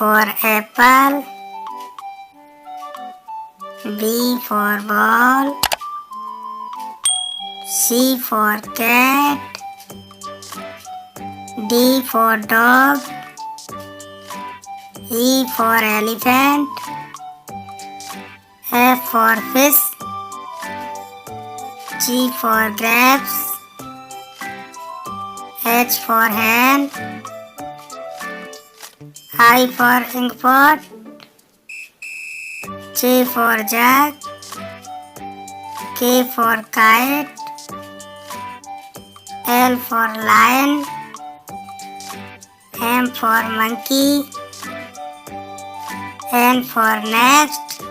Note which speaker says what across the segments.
Speaker 1: for apple, B for ball, C for cat, D for dog, E for elephant, F for fish, G for grapes, H for hen, I for inkpot, J for jug, K for kite, L for lion, M for monkey, N for nest,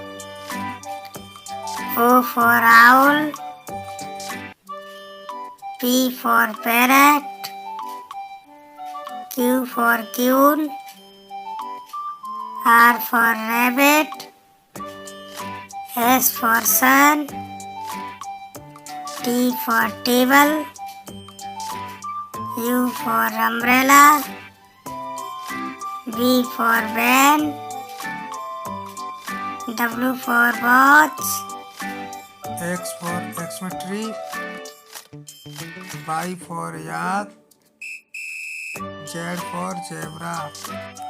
Speaker 1: O for owl, P for parrot, Q for queen, R for rabbit, S for sun, T for table, U for umbrella, V for van, W for watch,
Speaker 2: X for Xmetry, Y for yacht, Z for zebra.